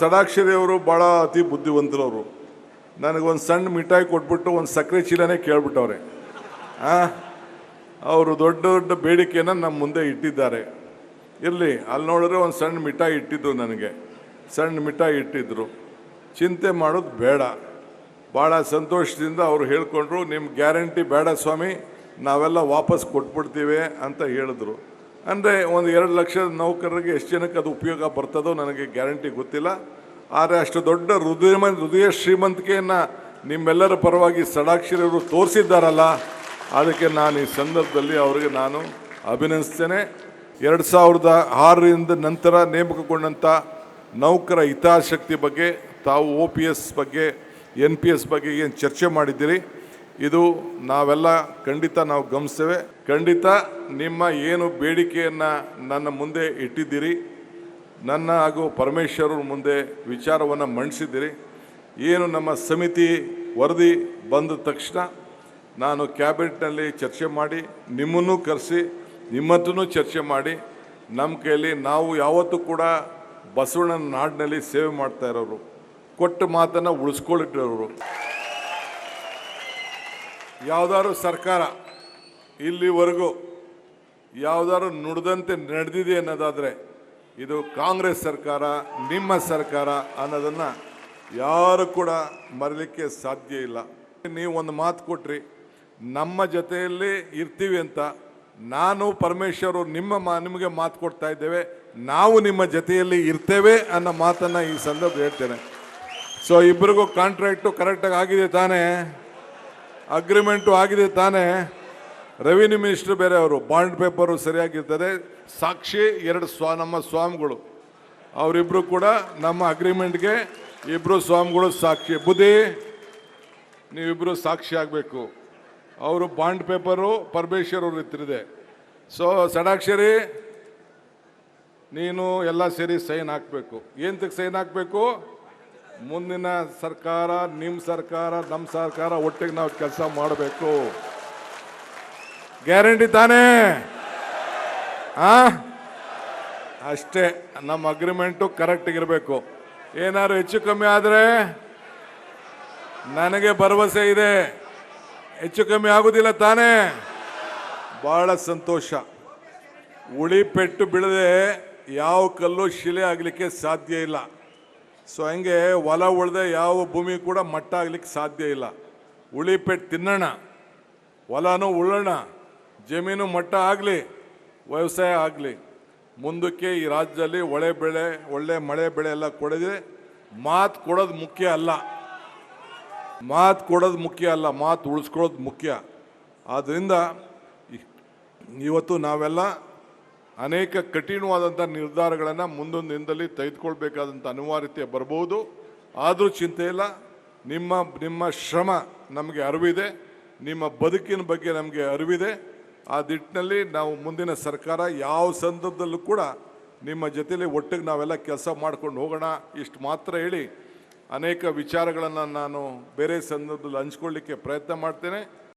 ಷಡಾಕ್ಷರಿ ಅವರು ಭಾಳ ಅತಿ ಬುದ್ಧಿವಂತರವರು. ನನಗೊಂದು ಸಣ್ಣ ಮಿಠಾಯಿ ಕೊಟ್ಬಿಟ್ಟು ಒಂದು ಸಕ್ಕರೆ ಚೀಲನೇ ಕೇಳ್ಬಿಟ್ಟವ್ರೆ. ಅವರು ದೊಡ್ಡ ದೊಡ್ಡ ಬೇಡಿಕೆಯನ್ನು ನಮ್ಮ ಮುಂದೆ ಇಟ್ಟಿದ್ದಾರೆ. ಇರಲಿ, ಅಲ್ಲಿ ನೋಡಿದ್ರೆ ಒಂದು ಸಣ್ಣ ಮಿಠಾಯಿ ಇಟ್ಟಿದ್ದು, ನನಗೆ ಸಣ್ಣ ಮಿಠಾಯಿ ಇಟ್ಟಿದ್ರು. ಚಿಂತೆ ಮಾಡೋದು ಬೇಡ. ಭಾಳ ಸಂತೋಷದಿಂದ ಅವರು ಹೇಳ್ಕೊಂಡ್ರು, ನಿಮ್ಮ ಗ್ಯಾರಂಟಿ ಬೇಡ ಸ್ವಾಮಿ, ನಾವೆಲ್ಲ ವಾಪಸ್ ಕೊಟ್ಬಿಡ್ತೀವಿ ಅಂತ ಹೇಳಿದ್ರು. ಅಂದರೆ ಒಂದು 2 ಲಕ್ಷದ ನೌಕರರಿಗೆ ಎಷ್ಟು ಜನಕ್ಕೆ ಅದು ಉಪಯೋಗ ಬರ್ತದೋ ನನಗೆ ಗ್ಯಾರಂಟಿ ಗೊತ್ತಿಲ್ಲ. ಆದರೆ ಅಷ್ಟು ದೊಡ್ಡ ಹೃದಯ ಶ್ರೀಮಂತಿಕೆಯನ್ನು ನಿಮ್ಮೆಲ್ಲರ ಪರವಾಗಿ ಷಡಾಕ್ಷರಿಯವರು ತೋರಿಸಿದ್ದಾರಲ್ಲ, ಅದಕ್ಕೆ ನಾನು ಈ ಸಂದರ್ಭದಲ್ಲಿ ಅವರಿಗೆ ನಾನು ಅಭಿನಂದಿಸ್ತೇನೆ. 2006ರಿಂದ ನಂತರ ನೇಮಕಗೊಂಡಂಥ ನೌಕರ ಹಿತಾಸಕ್ತಿ ಬಗ್ಗೆ ತಾವು OPS ಬಗ್ಗೆ NPS ಬಗ್ಗೆ ಏನು ಚರ್ಚೆ ಮಾಡಿದ್ದೀರಿ, ಇದು ನಾವೆಲ್ಲ ಖಂಡಿತ ನಾವು ಗಮನಿಸ್ತೇವೆ. ಖಂಡಿತ ನಿಮ್ಮ ಏನು ಬೇಡಿಕೆಯನ್ನು ನನ್ನ ಮುಂದೆ ಇಟ್ಟಿದ್ದೀರಿ, ನನ್ನ ಹಾಗೂ ಪರಮೇಶ್ವರ ಮುಂದೆ ವಿಚಾರವನ್ನು ಮಂಡಿಸಿದ್ದೀರಿ. ಏನು ನಮ್ಮ ಸಮಿತಿ ವರದಿ ಬಂದ ತಕ್ಷಣ ನಾನು ಕ್ಯಾಬಿನೆಟ್ನಲ್ಲಿ ಚರ್ಚೆ ಮಾಡಿ, ನಿಮ್ಮನ್ನು ಕರೆಸಿ ನಿಮ್ಮತ್ತೂ ಚರ್ಚೆ ಮಾಡಿ, ನಮ್ಮ ಕೈಯಲ್ಲಿ ನಾವು ಯಾವತ್ತೂ ಕೂಡ ಬಸವಣ್ಣನ ನಾಡಿನಲ್ಲಿ ಸೇವೆ ಮಾಡ್ತಾ ಇರೋರು, ಕೊಟ್ಟ ಮಾತನ್ನು ಉಳಿಸ್ಕೊಳ್ಳಿಟ್ಟಿರೋರು. ಯಾವುದಾದ್ರು ಸರ್ಕಾರ ಇಲ್ಲಿವರೆಗೂ ಯಾವುದಾದ್ರು ನುಡಿದಂತೆ ನಡೆದಿದೆ ಅನ್ನೋದಾದರೆ ಇದು ಕಾಂಗ್ರೆಸ್ ಸರ್ಕಾರ, ನಿಮ್ಮ ಸರ್ಕಾರ ಅನ್ನೋದನ್ನು ಯಾರು ಕೂಡ ಮರಲಿಕ್ಕೆ ಸಾಧ್ಯ ಇಲ್ಲ. ನೀವು ಒಂದು ಮಾತು ಕೊಟ್ರಿ, ನಮ್ಮ ಜೊತೆಯಲ್ಲಿ ಇರ್ತೀವಿ ಅಂತ. ನಾನು ಪರಮೇಶ್ವರು ನಿಮಗೆ ಮಾತು ಕೊಡ್ತಾ ಇದ್ದೇವೆ, ನಾವು ನಿಮ್ಮ ಜೊತೆಯಲ್ಲಿ ಇರ್ತೇವೆ ಅನ್ನೋ ಮಾತನ್ನು ಈ ಸಂದರ್ಭ ಹೇಳ್ತೇನೆ. ಸೊ ಇಬ್ಬರಿಗೂ ಕಾಂಟ್ರಾಕ್ಟು ಕರೆಕ್ಟಾಗಿ ಆಗಿದೆ ತಾನೇ, ಅಗ್ರಿಮೆಂಟು ಆಗಿದೆ ತಾನೇ. ರೆವಿನ್ಯೂ ಮಿನಿಸ್ಟ್ರು ಬೇರೆ, ಅವರು ಬಾಂಡ್ ಪೇಪರು ಸರಿಯಾಗಿರ್ತದೆ. ಸಾಕ್ಷಿ ನಮ್ಮ ಸ್ವಾಮಿಗಳು, ಅವರಿಬ್ಬರು ಕೂಡ ನಮ್ಮ ಅಗ್ರಿಮೆಂಟ್ಗೆ ಇಬ್ಬರು ಸ್ವಾಮಿಗಳು ಸಾಕ್ಷಿ. ಬುದ್ಧಿ, ನೀವಿಬ್ಬರು ಸಾಕ್ಷಿ ಆಗಬೇಕು. ಅವರು ಬಾಂಡ್ ಪೇಪರು ಪರಮೇಶ್ವರ್ ಅವರು ಇತ್ತಿದೆ. ಸೊ ಷಡಾಕ್ಷರಿ, ನೀನು ಎಲ್ಲ ಸೇರಿ ಸೈನ್ ಹಾಕಬೇಕು. ಏನಕ್ಕೆ ಸೈನ್ ಹಾಕಬೇಕು? ಮುಂದಿನ ಸರ್ಕಾರ, ನಿಮ್ಮ ಸರ್ಕಾರ, ನಮ್ಮ ಸರ್ಕಾರ ಒಟ್ಟಿಗೆ ನಾವು ಕೆಲಸ ಮಾಡಬೇಕು. ಗ್ಯಾರಂಟಿ ತಾನೇ? ಅಷ್ಟೇ. ನಮ್ಮ ಅಗ್ರಿಮೆಂಟು ಕರೆಕ್ಟಾಗಿರಬೇಕು. ಏನಾದ್ರು ಹೆಚ್ಚು ಕಮ್ಮಿ ಆದರೆ ನನಗೆ ಭರವಸೆ ಇದೆ, ಹೆಚ್ಚು ಕಮ್ಮಿ ಆಗೋದಿಲ್ಲ ತಾನೇ? ಭಾಳ ಸಂತೋಷ. ಉಳಿ ಪೆಟ್ಟು ಬೀಳದೆ ಯಾವ ಕಲ್ಲು ಶಿಲೆ ಆಗಲಿಕ್ಕೆ ಸಾಧ್ಯ ಇಲ್ಲ. ಸೊ ಹಂಗೆ ಹೊಲ ಉಳ್ದೆ ಯಾವ ಭೂಮಿ ಕೂಡ ಮಟ್ಟ ಆಗಲಿಕ್ಕೆ ಸಾಧ್ಯ ಇಲ್ಲ. ಉಳಿ ಪೆಟ್ಟು ತಿನ್ನೋಣ, ಹೊಲನೂ ಉಳ್ಳೋಣ, ಜಮೀನು ಮಟ್ಟ ಆಗಲಿ, ವ್ಯವಸಾಯ ಆಗಲಿ. ಮುಂದಕ್ಕೆ ಈ ರಾಜ್ಯದಲ್ಲಿ ಒಳ್ಳೆ ಮಳೆ ಬೆಳೆ ಎಲ್ಲ ಕೊಡಿದ್ರೆ ಮಾತು ಕೊಡೋದು ಮುಖ್ಯ ಅಲ್ಲ, ಮಾತು ಉಳಿಸ್ಕೊಳ್ಳೋದು ಮುಖ್ಯ. ಆದ್ದರಿಂದ ಇವತ್ತು ನಾವೆಲ್ಲ ಅನೇಕ ಕಠಿಣವಾದಂಥ ನಿರ್ಧಾರಗಳನ್ನು ಮುಂದೊಂದು ದಿನದಲ್ಲಿ ತೆಗೆದುಕೊಳ್ಬೇಕಾದಂಥ ಅನಿವಾರ್ಯತೆ ಬರ್ಬೋದು. ಆದರೂ ಚಿಂತೆ ಇಲ್ಲ. ನಿಮ್ಮ ಶ್ರಮ ನಮಗೆ ಅರಿವಿದೆ, ನಿಮ್ಮ ಬದುಕಿನ ಬಗ್ಗೆ ನಮಗೆ ಅರಿವಿದೆ. ಆ ನಿಟ್ಟಿನಲ್ಲಿ ನಾವು ಮುಂದಿನ ಸರ್ಕಾರ ಯಾವ ಸಂದರ್ಭದಲ್ಲೂ ಕೂಡ ನಿಮ್ಮ ಜೊತೆಲಿ ಒಟ್ಟಿಗೆ ನಾವೆಲ್ಲ ಕೆಲಸ ಮಾಡ್ಕೊಂಡು ಹೋಗೋಣ. ಇಷ್ಟು ಮಾತ್ರ ಹೇಳಿ ಅನೇಕ ವಿಚಾರಗಳನ್ನು ನಾನು ಬೇರೆ ಸಂದರ್ಭದಲ್ಲಿ ಹಂಚ್ಕೊಳ್ಳಿಕ್ಕೆ ಪ್ರಯತ್ನ ಮಾಡ್ತೇನೆ.